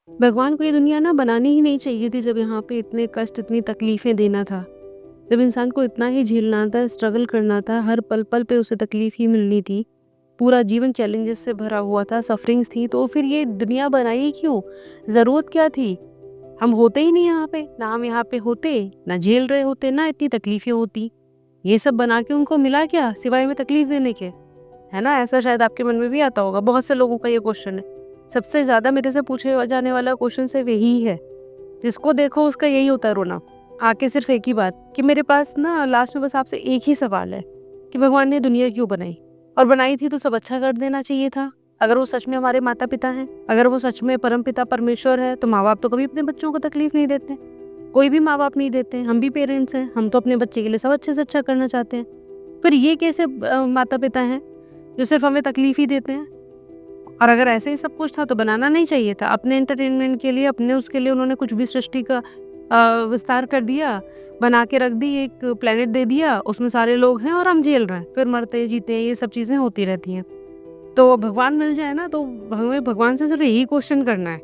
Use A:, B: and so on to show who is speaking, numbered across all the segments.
A: भगवान को ये दुनिया ना बनानी ही नहीं चाहिए थी, जब यहाँ पे इतने कष्ट, इतनी तकलीफ़ें देना था। जब इंसान को इतना ही झेलना था, स्ट्रगल करना था, हर पल-पल पे उसे तकलीफ़ ही मिलनी थी। पूरा जीवन चैलेंजेस से भरा हुआ था, सफ़रिंग्स थी, तो फिर ये दुनिया बनाई ही क्यों? ज़रूरत क्या थी? हम होते ही नहीं यहाँ पे, ना हम यहाँ पे होते, ना झेल रहे होते, ना इतनी तकलीफ़ें होती। ये सब बना के उनको मिला क्या, सिवाय में तकलीफ़ देने के? है ना? ऐसा शायद आपके मन में भी आता होगा, बहुत से लोगों का ये क्वेश्चन है। सबसे ज़्यादा मेरे से पूछे जाने वाला क्वेश्चन सिर्फ़ यही है। जिसको देखो उसका यही होता है रोना। आके सिर्फ़ एक ही बात कि मेरे पास ना लास्ट में बस आपसे एक ही सवाल है कि भगवान ने दुनिया क्यों बनाई? और बनाई थी तो सब अच्छा कर देना चाहिए था। अगर वो सच में हमारे माता-पिता हैं, अगर वो सच में परमपिता परमेश्वर है, तो माँ-बाप तो कभी अपने बच्चों को तकलीफ़ नहीं देते। कोई भी माँ-बाप नहीं देते, हम भी पेरेंट्स हैं, हम तो अपने बच्चे के लिए सब अच्छे से अच्छा करना चाहते हैं। पर ये कैसे माता-पिता हैं जो सिर्फ़ हमें तकलीफ़ ही देते हैं? और अगर ऐसे ही सब कुछ था तो बनाना नहीं चाहिए था। अपने एंटरटेनमेंट के लिए, अपने उसके लिए उन्होंने कुछ भी सृष्टि का विस्तार कर दिया, बना के रख दी, एक प्लेनेट दे दिया, उसमें सारे लोग हैं और हम झेल रहे हैं। फिर मरते-जीते हैं, ये सब चीज़ें होती रहती हैं। तो भगवान मिल जाए ना, तो हमें भगवान से सिर्फ़ यही क्वेश्चन करना है।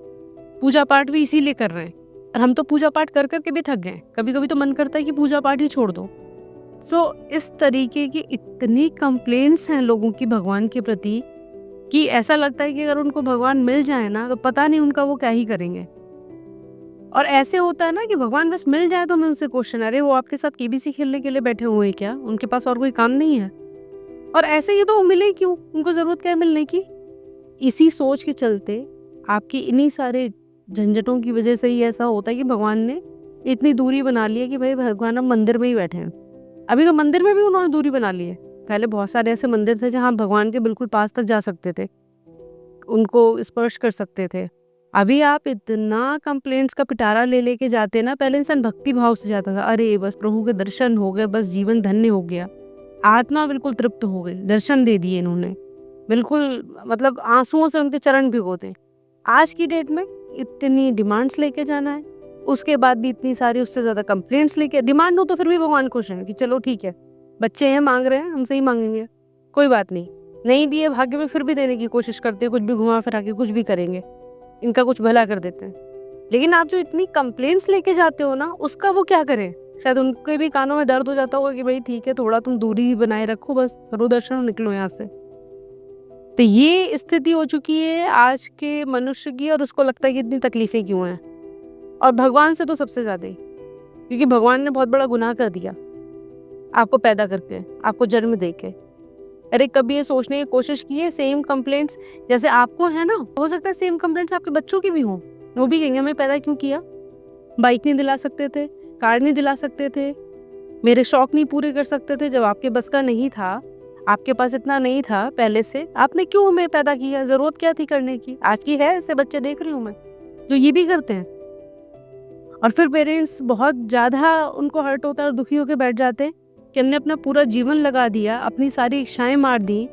A: पूजा-पाठ भी इसीलिए कर रहे हैं और हम तो पूजा-पाठ कर के भी थक गए हैं। कभी-कभी तो मन करता है कि पूजा-पाठ ही छोड़ दो। इस तरीके की इतनी कंप्लेंट्स हैं लोगों की भगवान के प्रति कि ऐसा लगता है कि अगर उनको भगवान मिल जाए ना, तो पता नहीं उनका वो क्या ही करेंगे। और ऐसे होता है ना कि भगवान बस मिल जाए तो मैं उनसे क्वेश्चन, अरे वो आपके साथ केबीसी खेलने के लिए बैठे हुए हैं क्या? उनके पास और कोई काम नहीं है? और ऐसे ही तो वो मिले क्यों? उनको ज़रूरत क्या है मिलने की? इसी सोच के चलते आपकी इन्हीं सारे झंझटों की वजह से ही ऐसा होता है कि भगवान ने इतनी दूरी बना ली है कि भाई भगवान अब मंदिर में ही बैठे हैं। अभी तो मंदिर में भी उन्होंने दूरी बना ली है। पहले बहुत सारे ऐसे मंदिर थे जहाँ भगवान के बिल्कुल पास तक जा सकते थे, उनको स्पर्श कर सकते थे। अभी आप इतना कंप्लेंट्स का पिटारा ले लेके जाते ना, पहले इंसान भक्ति भाव से जाता था, अरे बस प्रभु के दर्शन हो गए, बस जीवन धन्य हो गया, आत्मा बिल्कुल तृप्त हो गई, दर्शन दे दिए इन्होंने, बिल्कुल मतलब आंसुओं से उनके चरण भिगोते। आज की डेट में इतनी डिमांड्स लेके जाना है, उसके बाद भी इतनी सारी उससे ज़्यादा कंप्लेंट्स लेके, डिमांड हो तो फिर भी भगवान खुश हैं कि चलो ठीक है, बच्चे हैं मांग रहे हैं, हमसे ही मांगेंगे, कोई बात नहीं दिए भाग्य में फिर भी देने की कोशिश करते हैं, कुछ भी घुमा फिरा के कुछ भी करेंगे, इनका कुछ भला कर देते हैं। लेकिन आप जो इतनी कंप्लेंट्स लेके जाते हो ना, उसका वो क्या करें? शायद उनके भी कानों में दर्द हो जाता होगा कि भाई ठीक है, थोड़ा तुम दूरी ही बनाए रखो, बस करो दर्शन और निकलो यहाँ से। तो ये स्थिति हो चुकी है आज के मनुष्य की, और उसको लगता है कि इतनी तकलीफें क्यों हैं, और भगवान से तो सबसे ज़्यादा ही, क्योंकि भगवान ने बहुत बड़ा गुनाह कर दिया आपको पैदा करके, आपको जन्म दे के। अरे कभी ये सोचने की कोशिश की है, सेम कंप्लेंट्स जैसे आपको है ना, हो सकता है सेम कंप्लेंट्स आपके बच्चों की भी हों। वो भी कहेंगे हमें पैदा क्यों किया, बाइक नहीं दिला सकते थे, कार नहीं दिला सकते थे, मेरे शौक नहीं पूरे कर सकते थे, जब आपके बस का नहीं था, आपके पास इतना नहीं था पहले से, आपने क्यों हमें पैदा किया, जरूरत क्या थी करने की? आज की है ऐसे बच्चे देख रही हूँ मैं, जो ये भी करते हैं। और फिर पेरेंट्स बहुत ज़्यादा उनको हर्ट होता है और दुखी होकर बैठ जाते हैं कि हमने अपना पूरा जीवन लगा दिया, अपनी सारी इच्छाएं मार दी,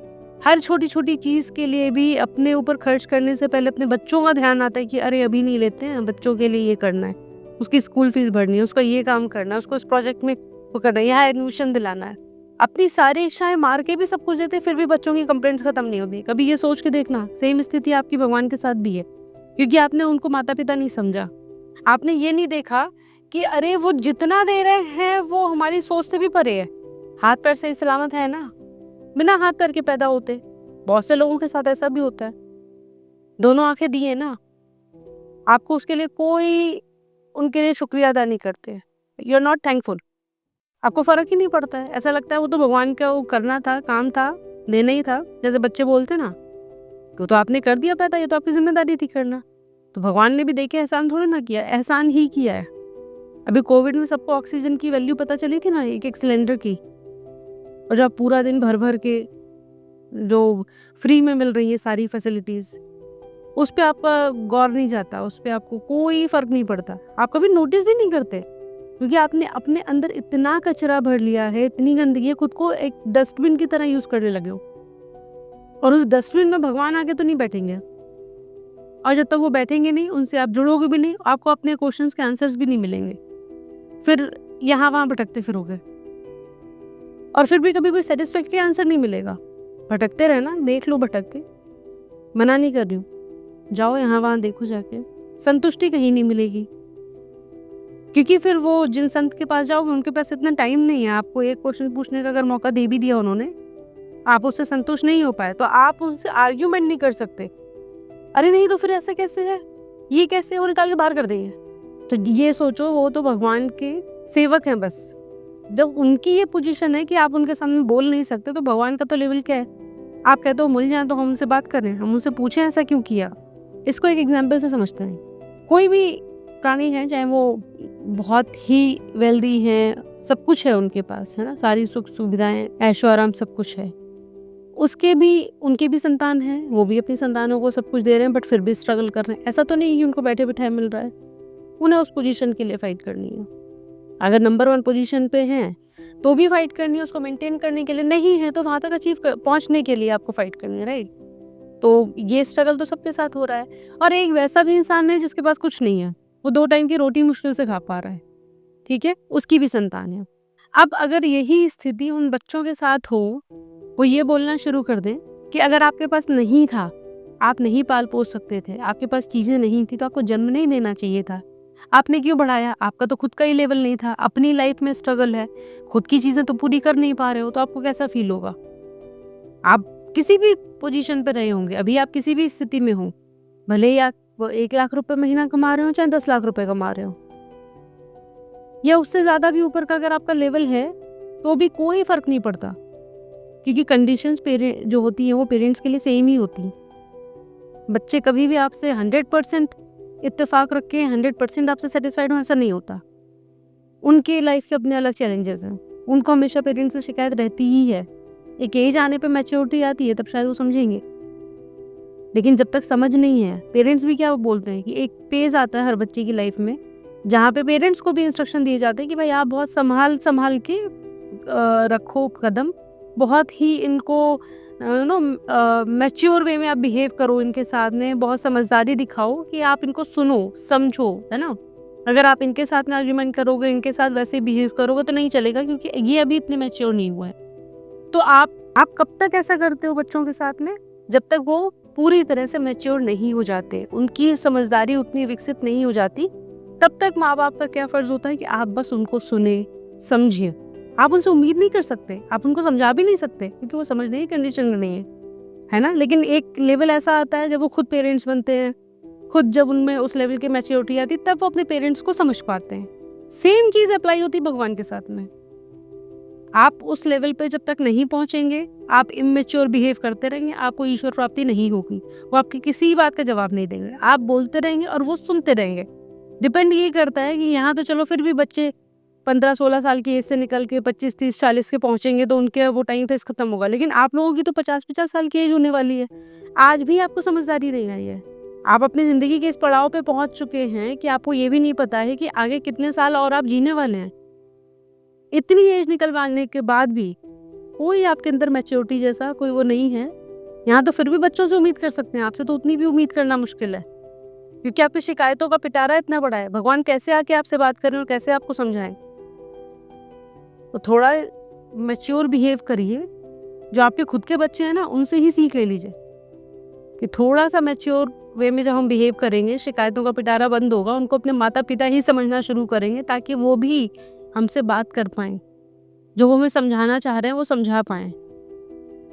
A: हर छोटी छोटी चीज़ के लिए भी अपने ऊपर खर्च करने से पहले अपने बच्चों का ध्यान आता है कि अरे अभी नहीं लेते हैं, बच्चों के लिए ये करना है, उसकी स्कूल फीस भरनी है, उसका ये काम करना है, उसको इस प्रोजेक्ट में वो करना है, यहाँ एडमिशन दिलाना है। अपनी सारी इच्छाएं मार के भी सब कुछ देते, फिर भी बच्चों की कंप्लेंट्स खत्म नहीं होती। कभी ये सोच के देखना, सेम स्थिति आपकी भगवान के साथ भी है, क्योंकि आपने उनको माता पिता नहीं समझा। आपने ये नहीं देखा कि अरे वो जितना दे रहे हैं वो हमारी सोच से भी परे है। हाथ पैर सही सलामत है ना, बिना हाथ पैर के पैदा होते, बहुत से लोगों के साथ ऐसा भी होता है। दोनों आंखें दी है ना, आपको उसके लिए कोई उनके लिए शुक्रिया अदा नहीं करते, यू आर नॉट थैंकफुल। आपको फर्क ही नहीं पड़ता है, ऐसा लगता है वो तो भगवान का वो करना था, काम था, देना ही था। जैसे बच्चे बोलते ना कि तो आपने कर दिया पैदा, ये तो आपकी जिम्मेदारी थी करना। तो भगवान ने भी देखे एहसान थोड़ी ना किया, एहसान ही किया है। अभी कोविड में सबको ऑक्सीजन की वैल्यू पता चली थी ना, एक एक सिलेंडर की, और जो आप पूरा दिन भर भर के जो फ्री में मिल रही है सारी फैसिलिटीज़, उस पे आपका गौर नहीं जाता, उस पे आपको कोई फ़र्क नहीं पड़ता, आप कभी नोटिस भी नहीं करते, क्योंकि आपने अपने अंदर इतना कचरा भर लिया है, इतनी गंदगी, खुद को एक डस्टबिन की तरह यूज़ करने लगे हो। और उस डस्टबिन में भगवान आके तो नहीं बैठेंगे, और जब तक वो बैठेंगे नहीं, उनसे आप जुड़ोगे भी नहीं, आपको अपने क्वेश्चंस के आंसर्स भी नहीं मिलेंगे, फिर यहाँ वहाँ भटकते फिरोगे, और फिर भी कभी कोई सेटिस्फैक्ट्री आंसर नहीं मिलेगा। भटकते रहना, देख लो भटक के, मना नहीं कर रही हूँ, जाओ यहाँ वहाँ देखो जाके, संतुष्टि कहीं नहीं मिलेगी। क्योंकि फिर वो जिन संत के पास जाओगे उनके पास इतना टाइम नहीं है। आपको एक क्वेश्चन पूछने का अगर मौका दे भी दिया उन्होंने, आप उससे संतुष्ट नहीं हो पाए, तो आप उनसे आर्ग्यूमेंट नहीं कर सकते। अरे नहीं तो फिर ऐसा कैसे है, ये कैसे, वो निकाल के बाहर कर देंगे। तो ये सोचो, वो तो भगवान के सेवक हैं बस। जब उनकी ये पोजीशन है कि आप उनके सामने बोल नहीं सकते, तो भगवान का तो लेवल क्या है। आप कहते हो मिल जाए तो हम उनसे बात करें, हम उनसे पूछें ऐसा क्यों किया। इसको एक एग्जाम्पल से समझते हैं। कोई भी प्राणी है, चाहे वो बहुत ही वेल्दी हैं, सब कुछ है उनके पास, है ना, सारी सुख सुविधाएं, ऐशो आराम सब कुछ है, उनके भी संतान हैं, वो भी अपनी संतानों को सब कुछ दे रहे हैं, बट फिर भी स्ट्रगल कर रहे हैं। ऐसा तो नहीं कि उनको बैठे बिठाए मिल रहा है, उन्हें उस पोजीशन के लिए फाइट करनी है। अगर नंबर 1 पोजीशन पे हैं तो भी फाइट करनी है, उसको मेंटेन करने के लिए। नहीं है तो वहाँ तक पहुँचने के लिए आपको फाइट करनी है, राइट। तो ये स्ट्रगल तो सबके साथ हो रहा है। और एक वैसा भी इंसान है जिसके पास कुछ नहीं है, वो 2 टाइम की रोटी मुश्किल से खा पा रहा है, ठीक है, उसकी भी संतान है। अब अगर यही स्थिति उन बच्चों के साथ हो, वो ये बोलना शुरू कर दें कि अगर आपके पास नहीं था, आप नहीं पाल पोस सकते थे, आपके पास चीज़ें नहीं थी, तो आपको जन्म नहीं देना चाहिए था। आपने क्यों बढ़ाया, आपका तो खुद का ही लेवल नहीं था, अपनी लाइफ में स्ट्रगल है, खुद की चीज़ें तो पूरी कर नहीं पा रहे हो, तो आपको कैसा फील होगा। आप किसी भी पोजीशन पर रहे होंगे, अभी आप किसी भी स्थिति में हो, भले ही आप 1 लाख रुपए महीना कमा रहे हो, चाहे 10 लाख रुपए कमा रहे हो, या उससे ज़्यादा भी ऊपर का अगर आपका लेवल है, तो भी कोई फ़र्क नहीं पड़ता। क्योंकि कंडीशंस जो होती हैं वो पेरेंट्स के लिए सेम ही होती हैं। बच्चे कभी भी आपसे 100% इत्तेफाक रख के 100% आपसे सेटिस्फाइड हो, ऐसा नहीं होता। उनके लाइफ के अपने अलग चैलेंजेस हैं, उनको हमेशा पेरेंट्स से शिकायत रहती ही है। एक एज आने पे मैच्योरिटी आती है, तब शायद वो समझेंगे, लेकिन जब तक समझ नहीं है, पेरेंट्स भी क्या बोलते हैं कि एक फेज आता है हर बच्चे की लाइफ में, जहाँ पे पेरेंट्स को भी इंस्ट्रक्शन दिए जाते हैं कि भाई आप बहुत संभाल के रखो कदम, बहुत ही इनको मैच्योर वे में आप बिहेव करो, इनके साथ में बहुत समझदारी दिखाओ कि आप इनको सुनो समझो, है ना। अगर आप इनके साथ में आर्ग्यूमेंट करोगे, इनके साथ वैसे बिहेव करोगे, तो नहीं चलेगा, क्योंकि ये अभी इतने मैच्योर नहीं हुआ है। तो आप कब तक ऐसा करते हो बच्चों के साथ में, जब तक वो पूरी तरह से मैच्योर नहीं हो जाते, उनकी समझदारी उतनी विकसित नहीं हो जाती, तब तक माँ बाप का क्या फर्ज होता है कि आप बस उनको सुने समझिए। आप उनसे उम्मीद नहीं कर सकते, आप उनको समझा भी नहीं सकते, क्योंकि वो समझने की कंडीशन में नहीं है ना। लेकिन एक लेवल ऐसा आता है जब वो खुद पेरेंट्स बनते हैं, खुद जब उनमें उस लेवल की मैच्योरिटी आती है, तब वो अपने पेरेंट्स को समझ पाते हैं। सेम चीज़ अप्लाई होती है भगवान के साथ में। आप उस लेवल पे जब तक नहीं पहुंचेंगे, आप इमेच्योर बिहेव करते रहेंगे, आपको ईश्वर प्राप्ति नहीं होगी। वो आपकी किसी बात का जवाब नहीं देंगे, आप बोलते रहेंगे और वो सुनते रहेंगे। डिपेंड ये करता है कि यहाँ तो चलो फिर भी बच्चे 15-16 साल की एज से निकल के 25, 30, 40 के पहुंचेंगे, तो उनके वो टाइम फेस खत्म होगा। लेकिन आप लोगों की तो 50-50 साल की एज होने वाली है, आज भी आपको समझदारी नहीं आई है। आप अपनी ज़िंदगी के इस पड़ाव पे पहुंच चुके हैं कि आपको ये भी नहीं पता है कि आगे कितने साल और आप जीने वाले हैं। इतनी एज निकलवाने के बाद भी कोई आपके अंदर मैच्योरिटी जैसा कोई वो नहीं है। यहाँ तो फिर भी बच्चों से उम्मीद कर सकते हैं, आपसे तो उतनी भी उम्मीद करना मुश्किल है, क्योंकि आपकी शिकायतों का पिटारा इतना बड़ा है। भगवान कैसे आके आपसे बात करें और कैसे आपको समझाएं। तो थोड़ा मैच्योर बिहेव करिए। जो आपके खुद के बच्चे हैं ना, उनसे ही सीख ले लीजिए कि थोड़ा सा मैच्योर वे में जब हम बिहेव करेंगे, शिकायतों का पिटारा बंद होगा, उनको अपने माता पिता ही समझना शुरू करेंगे, ताकि वो भी हमसे बात कर पाएं, जो वो हमें समझाना चाह रहे हैं वो समझा पाएं।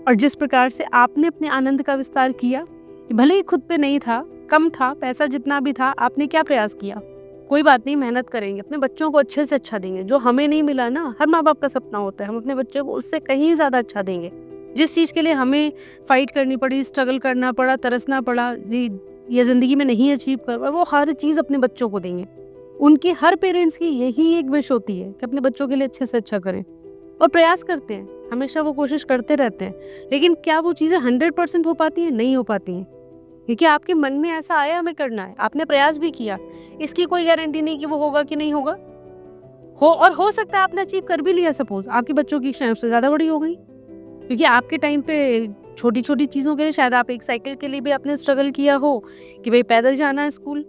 A: और जिस प्रकार से आपने अपने आनंद का विस्तार किया, भले ही खुद पे नहीं था, कम था, पैसा जितना भी था, आपने क्या प्रयास किया, कोई बात नहीं, मेहनत करेंगे, अपने बच्चों को अच्छे से अच्छा देंगे। जो हमें नहीं मिला ना, हर माँ बाप का सपना होता है हम अपने बच्चे को उससे कहीं ज़्यादा अच्छा देंगे। जिस चीज़ के लिए हमें फाइट करनी पड़ी, स्ट्रगल करना पड़ा, तरसना पड़ा, ये ज़िंदगी में नहीं अचीव कर पाए, वो हर चीज़ अपने बच्चों को देंगे। उनकी हर पेरेंट्स की यही एक विश होती है कि अपने बच्चों के लिए अच्छे से अच्छा करें, और प्रयास करते हैं, हमेशा वो कोशिश करते रहते हैं। लेकिन क्या वो चीज़ें 100% हो पाती हैं? नहीं हो पाती हैं, क्योंकि आपके मन में ऐसा आया हमें करना है, आपने प्रयास भी किया, इसकी कोई गारंटी नहीं कि वो होगा कि नहीं होगा। और हो सकता है आपने अचीव कर भी लिया, सपोज आपके बच्चों की इच्छाएं उससे ज़्यादा बड़ी हो गई, क्योंकि आपके टाइम पे छोटी छोटी चीज़ों के लिए, शायद आप एक साइकिल के लिए भी आपने स्ट्रगल किया हो कि भाई पैदल जाना है स्कूल।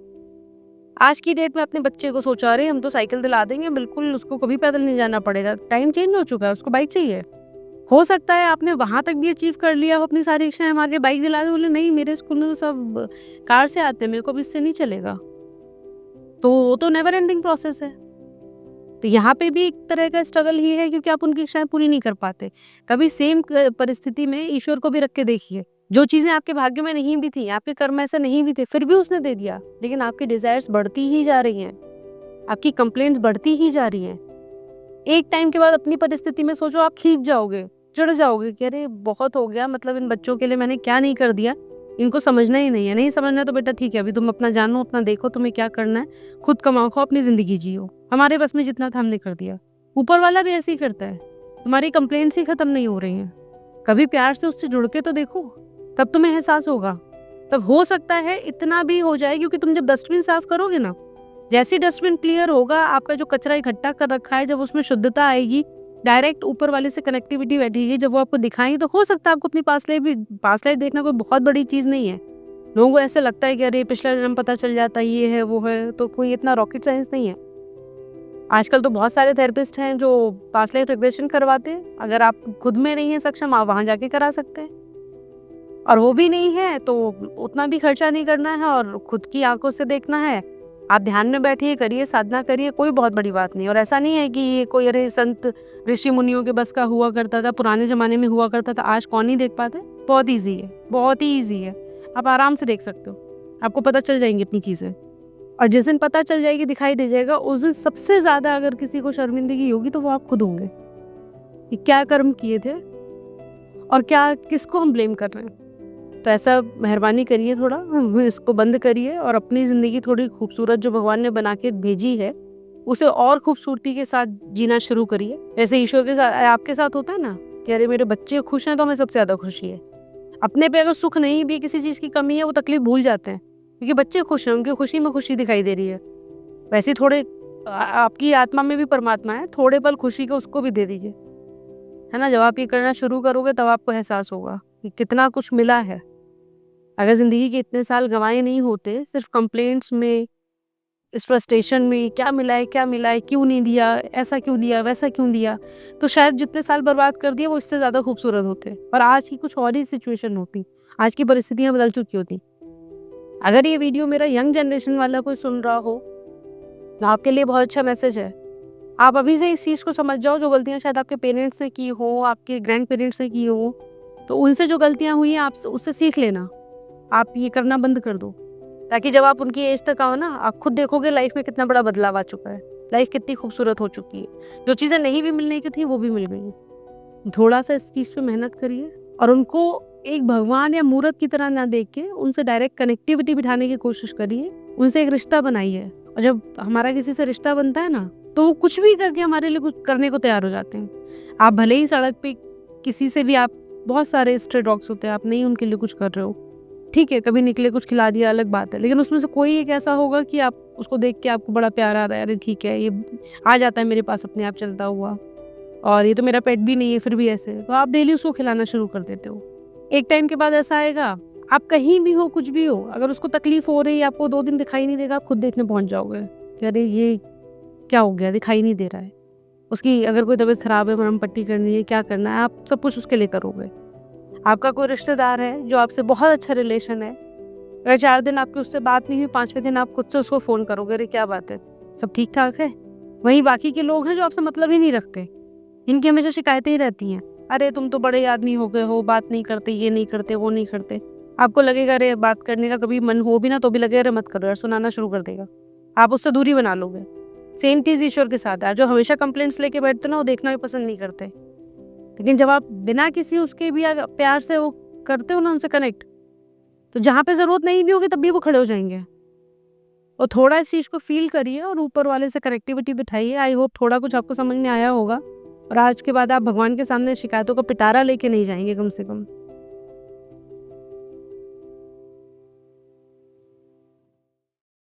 A: आज की डेट में अपने बच्चे को सोचा रहे हम तो साइकिल दिला देंगे, बिल्कुल उसको कभी पैदल नहीं जाना पड़ेगा। टाइम चेंज हो चुका है, उसको बाइक चाहिए। हो सकता है आपने वहाँ तक भी अचीव कर लिया हो अपनी सारी इच्छाएं, हमारे बाइक दिला दे, बोले नहीं मेरे स्कूल में तो सब कार से आते हैं, मेरे को अब इससे नहीं चलेगा। तो वो तो नेवर एंडिंग प्रोसेस है। तो यहाँ पे भी एक तरह का स्ट्रगल ही है, क्योंकि आप उनकी इच्छाएं पूरी नहीं कर पाते। कभी सेम परिस्थिति में ईश्वर को भी रख के देखिए, जो चीजें आपके भाग्य में नहीं भी थी, आपके कर्म ऐसे नहीं भी थे, फिर भी उसने दे दिया, लेकिन आपकी डिजायर्स बढ़ती ही जा रही हैं, आपकी कंप्लेंट्स बढ़ती ही जा रही हैं। एक टाइम के बाद अपनी परिस्थिति में सोचो, आप खींच जाओगे, चिढ़ जाओगे कि अरे बहुत हो गया, मतलब इन बच्चों के लिए मैंने क्या नहीं कर दिया, इनको समझना ही नहीं है। नहीं समझना तो बेटा ठीक है, अभी तुम अपना जानो, अपना देखो तुम्हें क्या करना है, खुद कमाओ खाओ, अपनी जिंदगी जियो। हमारे बस में जितना था हमने कर दिया। ऊपर वाला भी ऐसे ही करता है, तुम्हारी कंप्लेंट्स ही खत्म नहीं हो रही हैं। कभी प्यार से उससे जुड़ के तो देखो, तब तुम्हें एहसास होगा। तब हो सकता है इतना भी हो जाए, क्योंकि तुम जब डस्टबिन साफ करोगे ना, जैसे ही डस्टबिन क्लियर होगा, आपका जो कचरा इकट्ठा कर रखा है, जब उसमें शुद्धता आएगी, डायरेक्ट ऊपर वाले से कनेक्टिविटी बैठेगी, जब वो आपको दिखाएंगे, तो हो सकता है आपको अपनी पास्ट लाइफ देखना कोई बहुत बड़ी चीज़ नहीं है। लोगों को ऐसे लगता है कि अरे पिछला जन्म पता चल जाता है, ये है वो है, तो कोई इतना रॉकेट साइंस नहीं है। आजकल तो बहुत सारे थेरेपिस्ट हैं जो पास्ट लाइफ रिग्रेशन करवाते हैं। अगर आप खुद में नहीं है सक्षम, आप वहाँ जाके करा सकते हैं, और वो भी नहीं है तो उतना भी खर्चा नहीं करना है, और खुद की आंखों से देखना है। आप ध्यान में बैठिए, करिए, साधना करिए, कोई बहुत बड़ी बात नहीं। और ऐसा नहीं है कि ये कोई अरे संत ऋषि मुनियों के बस का हुआ करता था, पुराने ज़माने में हुआ करता था, आज कौन नहीं देख पाते। बहुत ईजी है, बहुत ही ईजी है, आप आराम से देख सकते हो, आपको पता चल जाएंगी अपनी चीज़ें। और जिस दिन पता चल जाएगी, दिखाई दे जाएगा, उस दिन सबसे ज़्यादा अगर किसी को शर्मिंदगी होगी तो वो आप खुद होंगे कि क्या कर्म किए थे और क्या किसको हम ब्लेम कर रहे हैं। तो ऐसा मेहरबानी करिए, थोड़ा इसको बंद करिए और अपनी ज़िंदगी थोड़ी खूबसूरत जो भगवान ने बना के भेजी है, उसे और खूबसूरती के साथ जीना शुरू करिए। जैसे ईश्वर के साथ आपके साथ होता है ना कि अरे मेरे बच्चे खुश हैं तो हमें सबसे ज़्यादा खुशी है। अपने पे अगर सुख नहीं भी, किसी चीज़ की कमी है, वो तकलीफ भूल जाते हैं, क्योंकि बच्चे खुश हैं, उनकी खुशी में खुशी दिखाई दे रही है। वैसे थोड़े आपकी आत्मा में भी परमात्मा है, थोड़े पल खुशी को उसको भी दे दीजिए, है ना। जब आप ये करना शुरू करोगे तब आपको एहसास होगा कि कितना कुछ मिला है। अगर ज़िंदगी के इतने साल गंवाए नहीं होते सिर्फ कंप्लेंट्स में, इस फ्रस्ट्रेशन में, क्या मिला है, क्या मिला है, क्यों नहीं दिया, ऐसा क्यों दिया, वैसा क्यों दिया, तो शायद जितने साल बर्बाद कर दिए वो इससे ज़्यादा खूबसूरत होते और आज की कुछ और ही सिचुएशन होती, आज की परिस्थितियाँ बदल चुकी होती। अगर ये वीडियो मेरा यंग जनरेशन वाला कोई सुन रहा हो तो आपके लिए बहुत अच्छा मैसेज है। आप अभी से इस चीज़ को समझ जाओ, जो गलतियाँ शायद आपके पेरेंट्स ने की हो, आपके ग्रैंड पेरेंट्स ने की हो, तो उनसे जो गलतियाँ हुई हैं आप उससे सीख लेना। आप ये करना बंद कर दो, ताकि जब आप उनकी एज तक आओ ना, आप खुद देखोगे लाइफ में कितना बड़ा बदलाव आ चुका है, लाइफ कितनी खूबसूरत हो चुकी है। जो चीज़ें नहीं भी मिलने की थी वो भी मिल गई। थोड़ा सा इस चीज़ पे मेहनत करिए और उनको एक भगवान या मूर्त की तरह ना देख के उनसे डायरेक्ट कनेक्टिविटी बिठाने की कोशिश करिए, उनसे एक रिश्ता बनाइए। और जब हमारा किसी से रिश्ता बनता है ना, तो वो कुछ भी करके हमारे लिए कुछ करने को तैयार हो जाते हैं। आप भले ही सड़क पे किसी से भी, आप बहुत सारे स्ट्रे डॉग्स होते हैं, आप नहीं उनके लिए कुछ कर रहे हो, ठीक है, कभी निकले कुछ खिला दिया अलग बात है, लेकिन उसमें से कोई एक ऐसा होगा कि आप उसको देख के आपको बड़ा प्यार आ रहा है, अरे ठीक है ये आ जाता है मेरे पास अपने आप चलता हुआ, और ये तो मेरा पेट भी नहीं है फिर भी ऐसे, तो आप डेली उसको खिलाना शुरू कर देते हो। एक टाइम के बाद ऐसा आएगा, आप कहीं भी हो, कुछ भी हो, अगर उसको तकलीफ हो रही है, आपको 2 दिन दिखाई नहीं देगा, आप खुद देखने पहुंच जाओगे कि अरे ये क्या हो गया, दिखाई नहीं दे रहा है। उसकी अगर कोई तबीयत खराब है, मरहम पट्टी करनी है, क्या करना है, आप सब कुछ उसके लिए करोगे। आपका कोई रिश्तेदार है जो आपसे बहुत अच्छा रिलेशन है, अगर 4 दिन आपकी उससे बात नहीं हुई, 5वें दिन आप खुद से उसको फ़ोन करोगे, अरे क्या बात है, सब ठीक ठाक है। वहीं बाकी के लोग हैं जो आपसे मतलब ही नहीं रखते, इनकी हमेशा शिकायतें ही रहती हैं, अरे तुम तो बड़े आदमी हो गए हो, बात नहीं करते, ये नहीं करते, वो नहीं करते। आपको लगेगा अरे बात करने का कभी मन हो भी ना तो भी लगेगा अरे मत करो यार, सुनाना शुरू कर देगा, आप उससे दूरी बना लोगे। सेम चीज़ ईश्वर के साथ है, जो हमेशा कंप्लेंट्स लेके बैठते ना, वो देखना भी पसंद नहीं करते, लेकिन जब आप बिना किसी उसके भी प्यार से वो करते हो ना उनसे कनेक्ट, तो जहाँ पे ज़रूरत नहीं भी होगी तब भी वो खड़े हो जाएंगे। और थोड़ा इस चीज़ को फील करिए और ऊपर वाले से कनेक्टिविटी बिठाइए। आई होप थोड़ा कुछ आपको समझ में आया होगा, और आज के बाद आप भगवान के सामने शिकायतों का पिटारा लेके नहीं जाएंगे कम से कम।